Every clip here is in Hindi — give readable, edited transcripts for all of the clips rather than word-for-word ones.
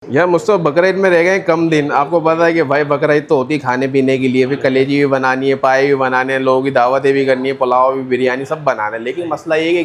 यार मुझसे बकरीद में रह गए कम दिन। आपको पता है कि भाई बकरीद तो होती खाने पीने के लिए, फिर कलेजी भी बनानी है, पाए भी बनाने हैं, लोगों की दावतें भी करनी है, पुलाव भी, बिरयानी सब बनाना है। लेकिन मसला ये है कि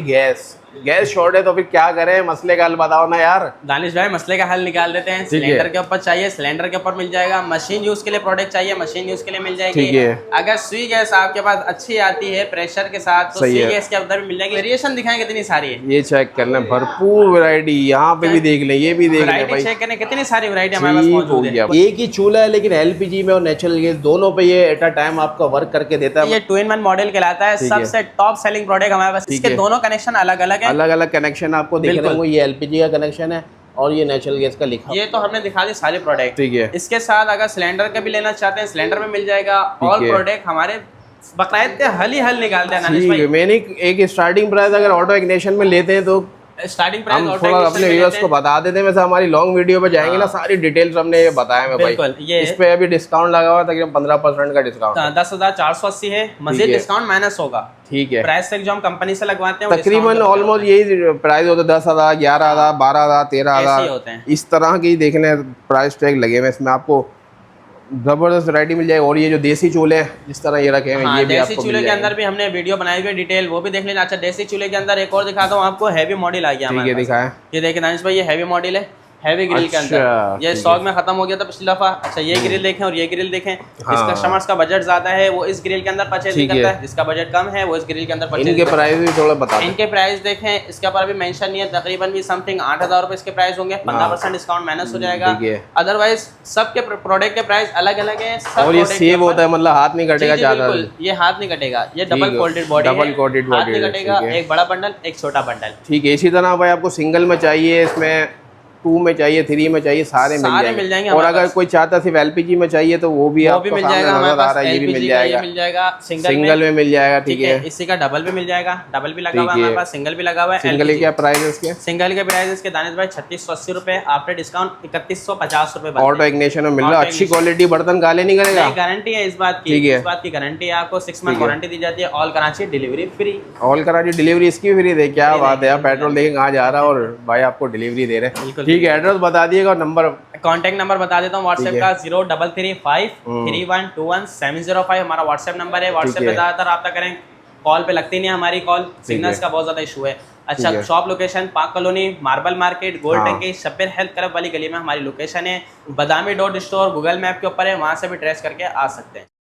गैस शॉर्ट है, तो फिर क्या करें? मसले का हल बताओ ना यार। दानिश भाई मसले का हल निकाल देते हैं। सिलेंडर के ऊपर चाहिए, सिलेंडर के ऊपर मिल जाएगा। मशीन यूज के लिए प्रोडक्ट चाहिए, मशीन यूज के लिए मिल जाएगी। ठीक है। अगर सुई गैस आपके पास अच्छी आती है प्रेशर के साथ, तो सुई गैस के अंदर भी मिल जाएगी। वेरिएशन दिखाएं कितनी सारी है, ये चेक करना, भरपूर वैरायटी। यहाँ पे भी देख लें, ये भी देख लें भाई, चेक करने कितनी सारी वैरायटी हमारे पास मौजूद है। एक ही चूल्हा है, लेकिन एलपीजी में और नेचुरल गैस दोनों पे ये एट अ टाइम आपका वर्क करके देता है। ये 2-in-1 मॉडल कहलाता है। सबसे टॉप सेलिंग प्रोडक्ट हमारे पास। इसके दोनों कनेक्शन अलग अलग है, अलग अलग कनेक्शन आपको दिख रहे होंगे। ये एलपीजी का कनेक्शन है और ये नेचुरल गैस का लिखा। ये तो हमने दिखा दी सारे प्रोडक्ट। ठीक है। इसके साथ अगर सिलेंडर का भी लेना चाहते हैं, सिलेंडर में मिल जाएगा। और प्रोडक्ट हमारे बकायदे हल निकालते हैं। मैंने एक स्टार्टिंग प्राइस अगर ऑटो इग्निशन में लेते हैं तो स्टार्टिंग प्राइस हम थोड़ा अपने व्यूअर्स को बता देते हैं। वैसे हमारी लॉन्ग वीडियो पे जाएंगे ना, सारी डिटेल्स हमने ये बताया है भाई। ये इस पे अभी डिस्काउंट लगा हुआ है, तकरीबन 15% का डिस्काउंट। 10,480 है, मजीद डिस्काउंट माइनस होगा। ठीक है। प्राइस टैग जो हम कंपनी से लगवाते हैं तकरीबन ऑलमोस्ट यही प्राइस होता है, 10,000, 11,000, 12,000, 13,000 इस तरह की देखने प्राइस टैग लगे हुए। इसमें आपको जबरदस्त वैरायटी मिल जाएगी। और ये जो देसी चूल्हे हैं जिस तरह ये रखे हैं, ये भी देसी चूल्हे के अंदर भी हमने वीडियो बनाई हुई डिटेल, वो भी देख लेना। अच्छा, देसी चूल्हे के अंदर एक और दिखाता हूँ आपको, हैवी मॉडल आ गया हमारे पास। दिखाएं। ये देखिए दानिश भाई, ये हैवी मॉडल है, हैवी ग्रिल के अंदर। ये स्टॉक में खत्म हो गया था पिछली दफा। अच्छा, ये ग्रिल देखें और ये ग्रिल देखें। जिस कस्टमर्स का बजट ज्यादा है वो इस ग्रिल के अंदर परचेज करता है, जिसका बजट कम है वो इस ग्रिल के अंदर परचेज। इनके प्राइस भी थोड़ा बता दें। इनके प्राइस देखें, इसके ऊपर अभी मेंशन नहीं है। तकरीबन भी समथिंग 8,000 रुपए इसके प्राइस होंगे। 15% डिस्काउंट माइनस हो जाएगा। अदरवाइज सबके प्रोडक्ट के प्राइस अलग अलग है। और ये सेव होता है, मतलब हाथ नहीं कटेगा ज्यादा। ये हाथ नहीं कटेगा, ये double coated body, double coated body, हाथ नहीं कटेगा। एक बड़ा बंडल, एक छोटा बंडल। ठीक है। इसी तरह भाई आपको सिंगल में चाहिए, इसमें 2 में चाहिए, 3 में चाहिए, सारे मिल जाएंगे। और अगर कोई चाहता सिर्फ एलपीजी में चाहिए तो वो भी आपको मिल जाएगा। हमारे पास ये भी मिल जाएगा। सिंगल में मिल जाएगा। ठीक है। इसी का डबल भी मिल जाएगा, डबल भी लगा हुआ है हमारे पास, सिंगल भी लगा हुआ है। सिंगल के क्या प्राइस है इसके? सिंगल के प्राइस इसके दानिश भाई 3680 रुपए, आफ्टर डिस्काउंट 3150 रुपए। ऑटो इग्निशन में मिल रहा है, अच्छी क्वालिटी, बर्तन काले नहीं करेगा। गारंटी है इस बात की, इस बात की गारंटी है। आपको 6 मंथ वारंटी दी जाती है। All Karachi delivery free. All Karachi delivery इसकी फ्री दे, क्या बात है यार। पेट्रोल देखें कहाँ जा रहा है और भाई आपको डिलीवरी दे रहे हैं। ठीक है। एड्रेस बता दिएगा और नंबर, कॉन्टैक्ट नंबर बता देता हूँ व्हाट्सएप का। 0335 3121 705 हमारा व्हाट्सएप नंबर है। व्हाट्सएप पे ज्यादातर रब्ता करें, कॉल पे लगती नहीं है हमारी कॉल, सिग्नल्स का बहुत ज्यादा इशू है। अच्छा, shop location park colony, marble market, gold टंकी, शब्बीर हेल्थ क्लब वाली गली में हमारी लोकेशन है। बदामी डॉट स्टोर गूगल मैप के ऊपर है, वहां से भी ट्रेस करके आ सकते हैं।